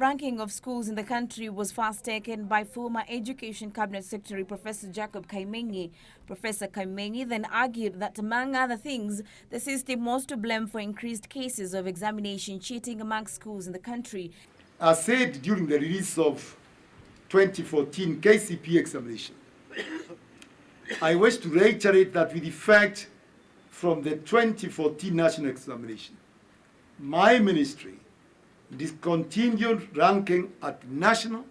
ranking of schools in the country was first taken by former Education Cabinet Secretary Professor Jacob Matiang'i. Professor Matiang'i then argued that, among other things, the system was to blame for increased cases of examination cheating among schools in the country. As said during the release of 2014 KCPE examination, I wish to reiterate that with effect from the 2014 national examination, my ministry discontinued ranking at national,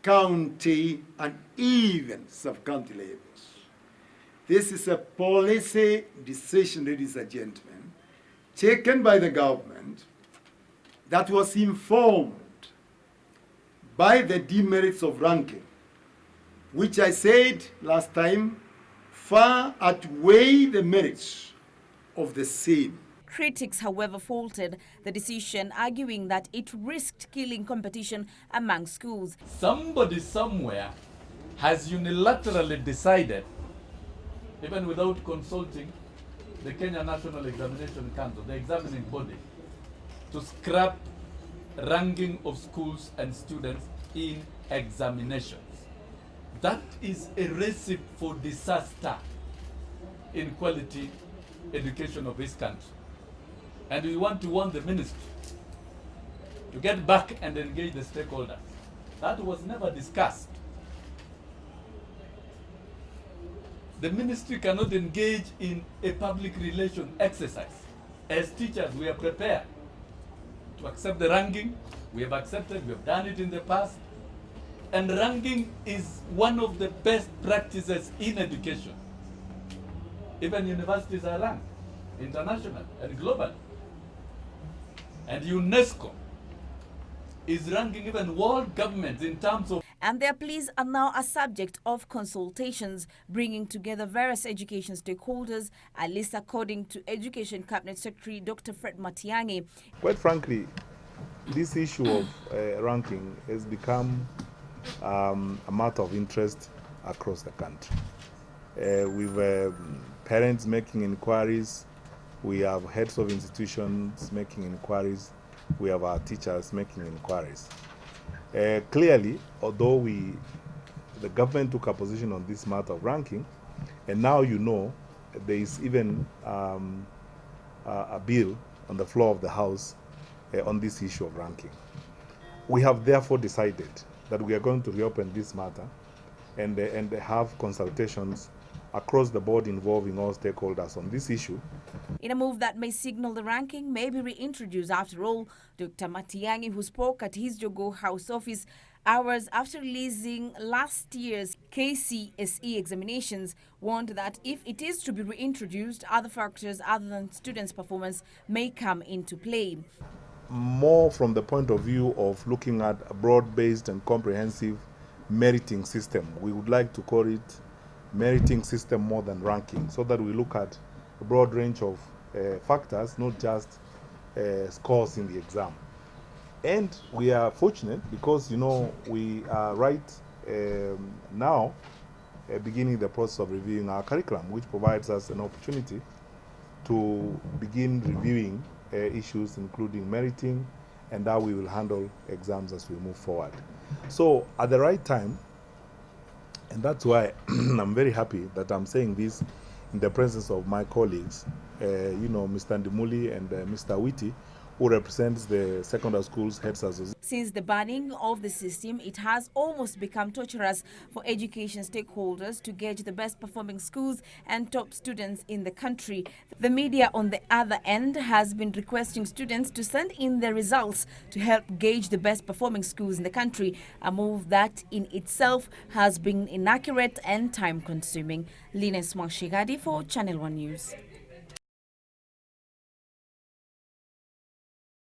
county, and even sub-county levels. This is a policy decision, ladies and gentlemen, taken by the government that was informed by the demerits of ranking, which I said last time far outweigh the merits of the same. Critics, however, faulted the decision, arguing that it risked killing competition among schools. Somebody somewhere has unilaterally decided, even without consulting the Kenya National Examination Council, the examining body, to scrap ranking of schools and students in examinations. That is a recipe for disaster in quality education of this country. And we want to warn the ministry to get back and engage the stakeholders. That was never discussed. The ministry cannot engage in a public relation exercise. As teachers, we are prepared to accept the ranking. We have accepted, we have done it in the past. And ranking is one of the best practices in education. Even universities are ranked, international and global. And UNESCO is ranking even world governments in terms of... And their pleas are now a subject of consultations, bringing together various education stakeholders, at least according to Education Cabinet Secretary Dr. Matiang'i. Quite frankly, this issue of ranking has become a matter of interest across the country. With parents making inquiries, we have heads of institutions making inquiries, we have our teachers making inquiries. Clearly, although the government took a position on this matter of ranking, and now you know there is even a bill on the floor of the House on this issue of ranking. We have therefore decided that we are going to reopen this matter and have consultations across the board involving all stakeholders on this issue. In a move that may signal the ranking may be reintroduced after all, Dr. Matiang'i, who spoke at his Jogo House office hours after releasing last year's KCSE examinations, warned that if it is to be reintroduced, other factors other than students' performance may come into play. More from the point of view of looking at a broad-based and comprehensive meriting system. We would like to call it meriting system more than ranking, so that we look at a broad range of factors, not just scores in the exam. And we are fortunate because, you know, we are right now beginning the process of reviewing our curriculum, which provides us an opportunity to begin reviewing issues including meriting and how we will handle exams as we move forward. So at the right time, and that's why I'm very happy that I'm saying this in the presence of my colleagues, you know, Mr. Ndimuli and Mr. Witi, who represents the secondary schools heads association. Since the banning of the system, it has almost become torturous for education stakeholders to gauge the best performing schools and top students in the country. The media, on the other end, has been requesting students to send in their results to help gauge the best performing schools in the country, a move that in itself has been inaccurate and time consuming. Lynace Mwashigadi for Channel 1 News.